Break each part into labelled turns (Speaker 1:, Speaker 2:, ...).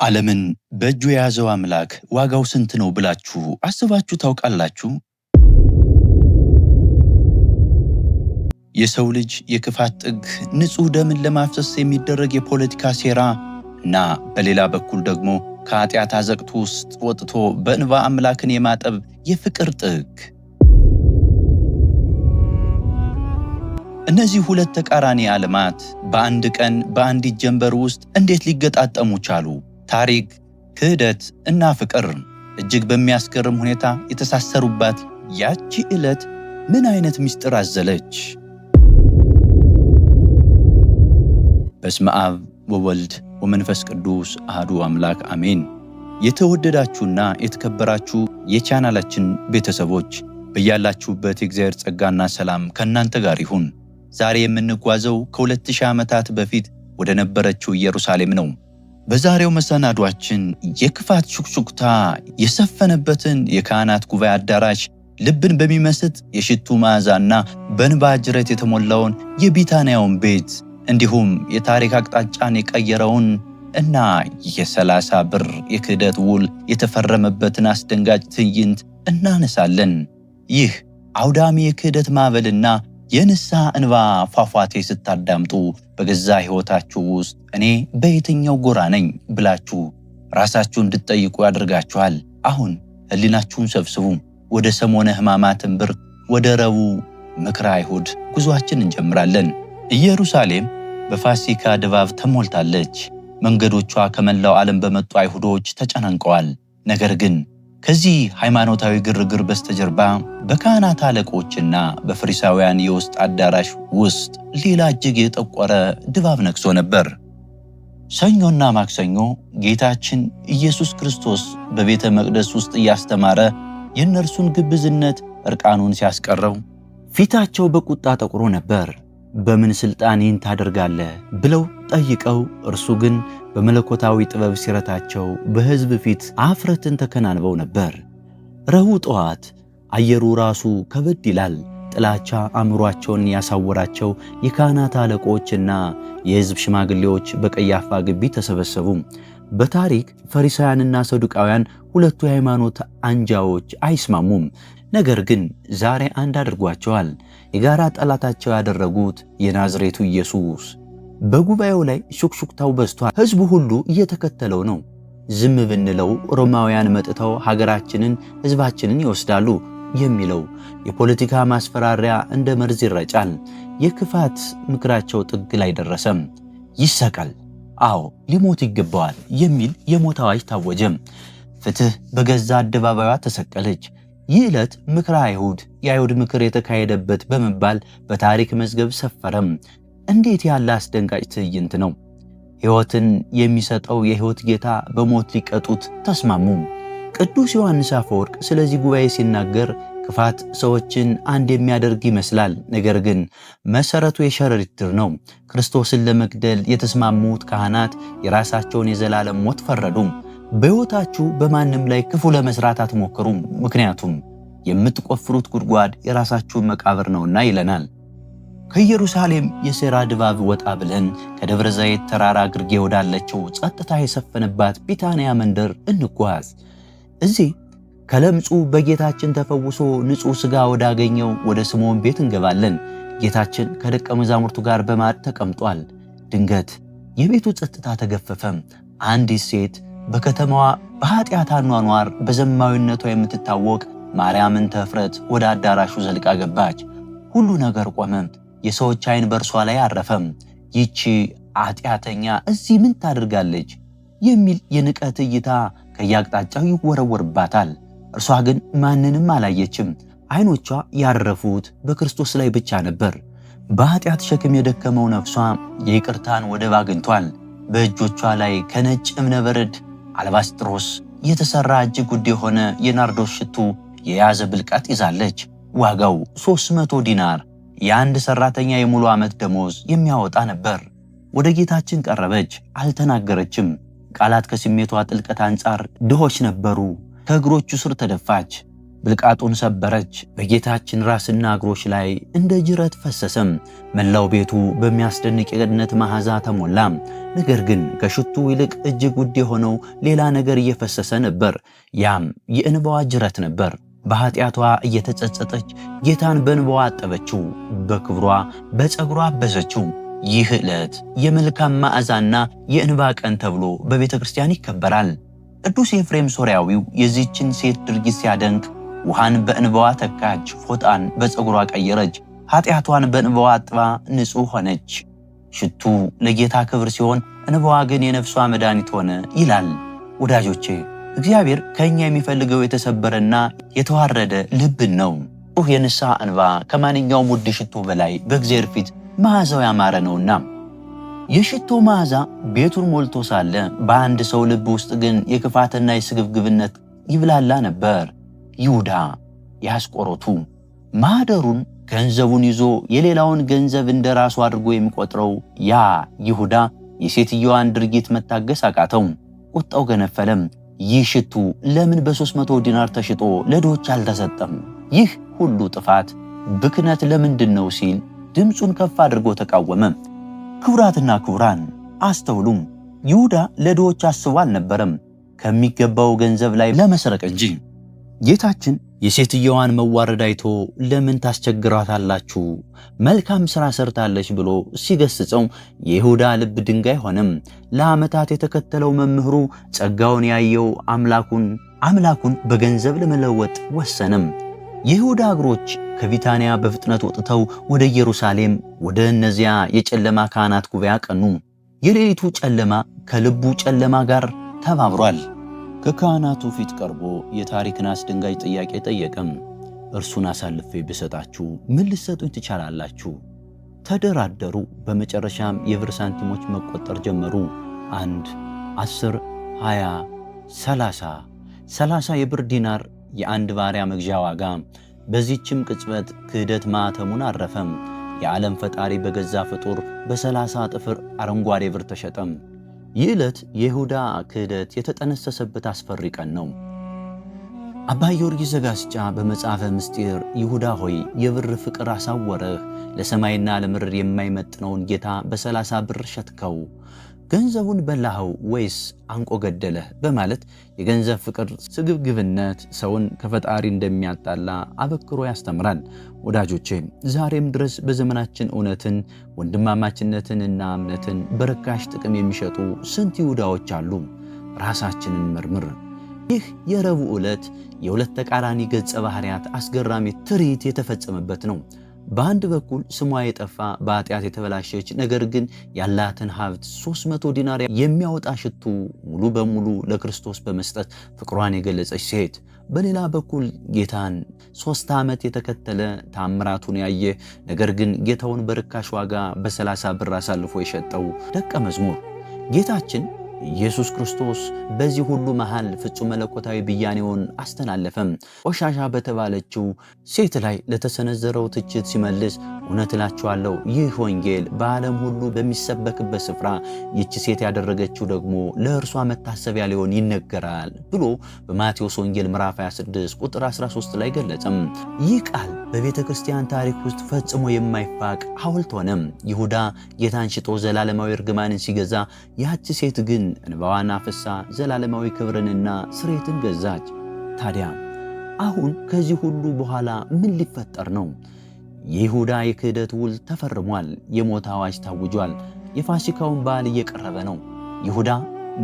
Speaker 1: ዓለምን በእጁ የያዘው አምላክ ዋጋው ስንት ነው ብላችሁ አስባችሁ ታውቃላችሁ? የሰው ልጅ የክፋት ጥግ ንጹህ ደምን ለማፍሰስ የሚደረግ የፖለቲካ ሴራ እና በሌላ በኩል ደግሞ ከኃጢአት አዘቅት ውስጥ ወጥቶ በእንባ አምላክን የማጠብ የፍቅር ጥግ። እነዚህ ሁለት ተቃራኒ ዓለማት በአንድ ቀን በአንዲት ጀንበር ውስጥ እንዴት ሊገጣጠሙ ቻሉ? ታሪክ፣ ክህደት እና ፍቅር እጅግ በሚያስገርም ሁኔታ የተሳሰሩባት ያቺ ዕለት ምን አይነት ምስጢር አዘለች? በስመ አብ ወወልድ ወመንፈስ ቅዱስ አሐዱ አምላክ አሜን። የተወደዳችሁና የተከበራችሁ የቻናላችን ቤተሰቦች በያላችሁበት የእግዚአብሔር ጸጋና ሰላም ከእናንተ ጋር ይሁን። ዛሬ የምንጓዘው ከ2000 ዓመታት በፊት ወደ ነበረችው ኢየሩሳሌም ነው። በዛሬው መሰናዷችን የክፋት ሹክሹክታ የሰፈነበትን የካህናት ጉባኤ አዳራሽ፣ ልብን በሚመስጥ የሽቱ መዓዛና በእንባ ጅረት የተሞላውን የቢታንያውን ቤት እንዲሁም የታሪክ አቅጣጫን የቀየረውን እና የ30 ብር የክህደት ውል የተፈረመበትን አስደንጋጭ ትዕይንት እናነሳለን። ይህ አውዳሚ የክህደት ማዕበልና የንስሐ እንባ ፏፏቴ ስታዳምጡ በገዛ ሕይወታችሁ ውስጥ እኔ በየትኛው ጎራ ነኝ ብላችሁ ራሳችሁን እንድትጠይቁ ያደርጋችኋል። አሁን ሕሊናችሁን ሰብስቡ። ወደ ሰሞነ ሕማማት ብር ወደ ረቡዕ ምክረ አይሁድ ጉዟችን እንጀምራለን። ኢየሩሳሌም በፋሲካ ድባብ ተሞልታለች። መንገዶቿ ከመላው ዓለም በመጡ አይሁዶች ተጨናንቀዋል። ነገር ግን ከዚህ ሃይማኖታዊ ግርግር በስተጀርባ በካህናት አለቆችና በፈሪሳውያን የውስጥ አዳራሽ ውስጥ ሌላ እጅግ የጠቆረ ድባብ ነግሶ ነበር። ሰኞና ማክሰኞ ጌታችን ኢየሱስ ክርስቶስ በቤተ መቅደስ ውስጥ እያስተማረ የእነርሱን ግብዝነት እርቃኑን ሲያስቀረው ፊታቸው በቁጣ ጠቁሮ ነበር። በምን ሥልጣን ይህን ታደርጋለህ ብለው ጠይቀው፣ እርሱ ግን በመለኮታዊ ጥበብ ሲረታቸው በሕዝብ ፊት አፍረትን ተከናንበው ነበር። ረቡዕ ጠዋት አየሩ ራሱ ከበድ ይላል። ጥላቻ አእምሯቸውን ያሳወራቸው የካህናት አለቆችና የሕዝብ ሽማግሌዎች በቀያፋ ግቢ ተሰበሰቡ። በታሪክ ፈሪሳውያንና ሰዱቃውያን ሁለቱ የሃይማኖት አንጃዎች አይስማሙም። ነገር ግን ዛሬ አንድ አድርጓቸዋል። የጋራ ጠላታቸው ያደረጉት የናዝሬቱ ኢየሱስ። በጉባኤው ላይ ሹክሹክታው በዝቷል። ሕዝቡ ሁሉ እየተከተለው ነው። ዝም ብንለው ሮማውያን መጥተው ሀገራችንን፣ ሕዝባችንን ይወስዳሉ የሚለው የፖለቲካ ማስፈራሪያ እንደ መርዝ ይረጫል። የክፋት ምክራቸው ጥግ ላይ ደረሰም። ይሰቀል፣ አዎ ሊሞት ይገባዋል የሚል የሞት አዋጅ ታወጀም። ፍትህ በገዛ አደባባይዋ ተሰቀለች። ይህ ዕለት ምክረ አይሁድ፣ የአይሁድ ምክር የተካሄደበት በመባል በታሪክ መዝገብ ሰፈረም። እንዴት ያለ አስደንጋጭ ትዕይንት ነው! ሕይወትን የሚሰጠው የሕይወት ጌታ በሞት ሊቀጡት ተስማሙ። ቅዱስ ዮሐንስ አፈወርቅ ስለዚህ ጉባኤ ሲናገር ክፋት ሰዎችን አንድ የሚያደርግ ይመስላል፣ ነገር ግን መሰረቱ የሸረሪት ድር ነው። ክርስቶስን ለመግደል የተስማሙት ካህናት የራሳቸውን የዘላለም ሞት ፈረዱ። በሕይወታችሁ በማንም ላይ ክፉ ለመስራት አትሞክሩም፣ ምክንያቱም የምትቆፍሩት ጉድጓድ የራሳችሁን መቃብር ነውና ይለናል። ከኢየሩሳሌም የሴራ ድባብ ወጣ ብለን ከደብረ ዘይት ተራራ ግርጌ ወዳለችው ጸጥታ የሰፈነባት ቢታንያ መንደር እንጓዝ። እዚህ ከለምጹ በጌታችን ተፈውሶ ንጹሕ ሥጋ ወዳገኘው ወደ ስምዖን ቤት እንገባለን። ጌታችን ከደቀ መዛሙርቱ ጋር በማዕድ ተቀምጧል። ድንገት የቤቱ ጸጥታ ተገፈፈ። አንዲት ሴት በከተማዋ በኃጢአት አኗኗር በዘማዊነቷ የምትታወቅ ማርያምን ተፍረት ወደ አዳራሹ ዘልቃ ገባች። ሁሉ ነገር ቆመ። የሰዎች ዓይን በእርሷ ላይ አረፈም። ይቺ ኃጢአተኛ እዚህ ምን ታደርጋለች የሚል የንቀት እይታ ከያቅጣጫው ይወረወርባታል። እርሷ ግን ማንንም አላየችም። ዓይኖቿ ያረፉት በክርስቶስ ላይ ብቻ ነበር። በኃጢአት ሸክም የደከመው ነፍሷ የይቅርታን ወደብ አግኝቷል። በእጆቿ ላይ ከነጭ እብነበረድ አልባስጥሮስ የተሰራ እጅግ ውድ የሆነ የናርዶስ ሽቱ የያዘ ብልቃጥ ይዛለች። ዋጋው 300 ዲናር፣ የአንድ ሰራተኛ የሙሉ ዓመት ደሞዝ የሚያወጣ ነበር። ወደ ጌታችን ቀረበች፣ አልተናገረችም። ቃላት ከስሜቷ ጥልቀት አንጻር ድሆች ነበሩ። ከእግሮቹ ስር ተደፋች። ብልቃጡን ሰበረች፣ በጌታችን ራስና እግሮች ላይ እንደ ጅረት ፈሰሰም። መላው ቤቱ በሚያስደንቅ የገነት መዓዛ ተሞላ። ነገር ግን ከሽቱ ይልቅ እጅግ ውድ የሆነው ሌላ ነገር እየፈሰሰ ነበር። ያም የእንባዋ ጅረት ነበር። በኃጢአቷ እየተጸጸተች ጌታን በእንባዋ አጠበችው፣ በክብሯ በፀጉሯ አበሰችው። ይህ ዕለት የመልካም መዓዛና የእንባ ቀን ተብሎ በቤተ ክርስቲያን ይከበራል። ቅዱስ ኤፍሬም ሶርያዊው የዚህችን ሴት ድርጊት ሲያደንቅ ውሃን በእንባዋ ተካች፣ ፎጣን በፀጉሯ ቀየረች፣ ኃጢአቷን በእንባዋ አጥባ ንጹሕ ሆነች። ሽቱ ለጌታ ክብር ሲሆን እንባዋ ግን የነፍሷ መድኃኒት ሆነ ይላል። ወዳጆቼ እግዚአብሔር ከኛ የሚፈልገው የተሰበረና የተዋረደ ልብን ነው። የንስሐ እንባ ከማንኛውም ውድ ሽቶ በላይ በእግዚአብሔር ፊት መዓዛው ያማረ ነውና። የሽቶ መዓዛ ቤቱን ሞልቶ ሳለ በአንድ ሰው ልብ ውስጥ ግን የክፋትና የስግብግብነት ይብላላ ነበር። ይሁዳ የአስቆሮቱ ማህደሩን ገንዘቡን ይዞ የሌላውን ገንዘብ እንደራሱ አድርጎ የሚቆጥረው ያ ይሁዳ የሴትየዋን ድርጊት መታገስ አቃተው። ቁጣው ገነፈለም። ይህ ሽቱ ለምን በ300 ዲናር ተሽጦ ለድሆች አልተሰጠም? ይህ ሁሉ ጥፋት ብክነት ለምንድን ነው ሲል ድምፁን ከፍ አድርጎ ተቃወመ። ክቡራትና ክቡራን አስተውሉም። ይሁዳ ለድሆች አስቦ አልነበረም፣ ከሚገባው ገንዘብ ላይ ለመስረቅ እንጂ። ጌታችን የሴትየዋን መዋረድ አይቶ ለምን ታስቸግራታላችሁ? መልካም ሥራ ሰርታለች ብሎ ሲገስጸው የይሁዳ ልብ ድንጋይ ሆነም። ለዓመታት የተከተለው መምህሩ ጸጋውን ያየው አምላኩን በገንዘብ ለመለወጥ ወሰነም። የይሁዳ እግሮች ከቢታንያ በፍጥነት ወጥተው ወደ ኢየሩሳሌም ወደ እነዚያ የጨለማ ካህናት ጉባኤ አቀኑ። የሌሊቱ ጨለማ ከልቡ ጨለማ ጋር ተባብሯል። ከካህናቱ ፊት ቀርቦ የታሪክን አስደንጋጭ ጥያቄ ጠየቀም። እርሱን አሳልፌ ብሰጣችሁ ምን ልትሰጡኝ ትችላላችሁ? ተደራደሩ። በመጨረሻም የብር ሳንቲሞች መቆጠር ጀመሩ። 1፣ 10፣ 20፣ 30 የብር ዲናር የአንድ ባሪያ መግዣ ዋጋ። በዚህችም ቅጽበት ክህደት ማኅተሙን አረፈም። የዓለም ፈጣሪ በገዛ ፍጡር በ30 ጥፍር አረንጓዴ ብር ተሸጠም። ይህ ዕለት የይሁዳ ክህደት የተጠነሰሰበት አስፈሪ ቀን ነው። አባ ጊዮርጊስ ዘጋስጫ በመጽሐፈ ምስጢር ይሁዳ ሆይ የብር ፍቅር አሳወረህ፣ ለሰማይና ለምድር የማይመጥነውን ጌታ በ30 ብር ሸጥከው፣ ገንዘቡን በላኸው ወይስ አንቆ ገደለህ? በማለት የገንዘብ ፍቅር ስግብግብነት ሰውን ከፈጣሪ እንደሚያጣላ አበክሮ ያስተምራል። ወዳጆቼ ዛሬም ድረስ በዘመናችን እውነትን፣ ወንድማማችነትንና እምነትን በርካሽ ጥቅም የሚሸጡ ስንት ይሁዳዎች አሉ። ራሳችንን መርምር። ይህ የረቡዕ ዕለት የሁለት ተቃራኒ ገጸ ባህሪያት አስገራሚ ትርኢት የተፈጸመበት ነው። በአንድ በኩል ስሟ የጠፋ በኃጢአት የተበላሸች ነገር ግን ያላትን ሀብት 300 ዲናር የሚያወጣ ሽቱ ሙሉ በሙሉ ለክርስቶስ በመስጠት ፍቅሯን የገለጸች ሴት፣ በሌላ በኩል ጌታን 3 ዓመት የተከተለ ታምራቱን ያየ ነገር ግን ጌታውን በርካሽ ዋጋ በ30 ብር አሳልፎ የሸጠው ደቀ መዝሙር። ጌታችን ኢየሱስ ክርስቶስ በዚህ ሁሉ መሃል ፍጹም መለኮታዊ ብያኔውን አስተላለፈም። ቆሻሻ በተባለችው ሴት ላይ ለተሰነዘረው ትችት ሲመልስ እውነት እላችኋለሁ ይህ ወንጌል በዓለም ሁሉ በሚሰበክበት ስፍራ ይህች ሴት ያደረገችው ደግሞ ለእርሷ መታሰቢያ ሊሆን ይነገራል ብሎ በማቴዎስ ወንጌል ምዕራፍ 26 ቁጥር 13 ላይ ገለጸም። ይህ ቃል በቤተ ክርስቲያን ታሪክ ውስጥ ፈጽሞ የማይፋቅ ሐውልት ሆነም። ይሁዳ ጌታን ሽጦ ዘላለማዊ እርግማንን ሲገዛ፣ ያች ሴት ግን እንባዋን አፍሳ ዘላለማዊ ክብርንና ስሬትን ገዛች። ታዲያ አሁን ከዚህ ሁሉ በኋላ ምን ሊፈጠር ነው? የይሁዳ የክህደት ውል ተፈርሟል። የሞት አዋጅ ታውጇል። የፋሲካውን በዓል እየቀረበ ነው። ይሁዳ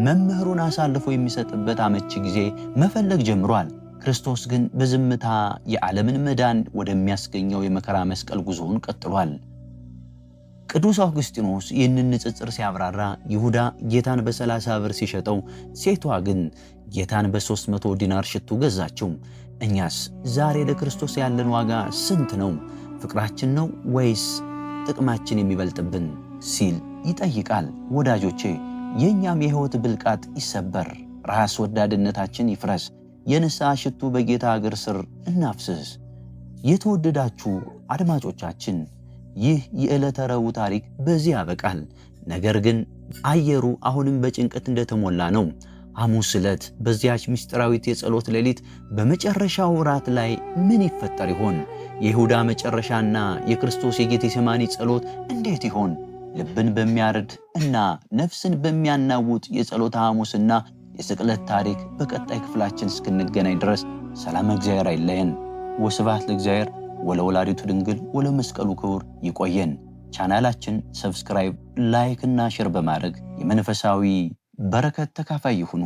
Speaker 1: መምህሩን አሳልፎ የሚሰጥበት አመቺ ጊዜ መፈለግ ጀምሯል። ክርስቶስ ግን በዝምታ የዓለምን መዳን ወደሚያስገኘው የመከራ መስቀል ጉዞውን ቀጥሏል። ቅዱስ አውግስጢኖስ ይህንን ንጽጽር ሲያብራራ ይሁዳ ጌታን በ30 ብር ሲሸጠው፣ ሴቷ ግን ጌታን በ300 ዲናር ሽቱ ገዛችው። እኛስ ዛሬ ለክርስቶስ ያለን ዋጋ ስንት ነው? ፍቅራችን ነው ወይስ ጥቅማችን የሚበልጥብን ሲል ይጠይቃል። ወዳጆቼ የእኛም የሕይወት ብልቃጥ ይሰበር፣ ራስ ወዳድነታችን ይፍረስ፣ የንስሐ ሽቱ በጌታ እግር ስር እናፍስስ። የተወደዳችሁ አድማጮቻችን ይህ የዕለተ ረቡዕ ታሪክ በዚህ ያበቃል። ነገር ግን አየሩ አሁንም በጭንቀት እንደተሞላ ነው። ሐሙስ ዕለት በዚያች ምስጢራዊት የጸሎት ሌሊት በመጨረሻው ራት ላይ ምን ይፈጠር ይሆን? የይሁዳ መጨረሻና የክርስቶስ የጌቴሴማኒ ጸሎት እንዴት ይሆን? ልብን በሚያርድ እና ነፍስን በሚያናውጥ የጸሎተ ሐሙስና የስቅለት ታሪክ በቀጣይ ክፍላችን እስክንገናኝ ድረስ ሰላም እግዚአብሔር አይለየን። ወስብሐት ለእግዚአብሔር ወለወላዲቱ ድንግል ወለመስቀሉ ክቡር። ይቆየን። ቻናላችን ሰብስክራይብ፣ ላይክ እና ሼር በማድረግ የመንፈሳዊ በረከት ተካፋይ ይሁኑ።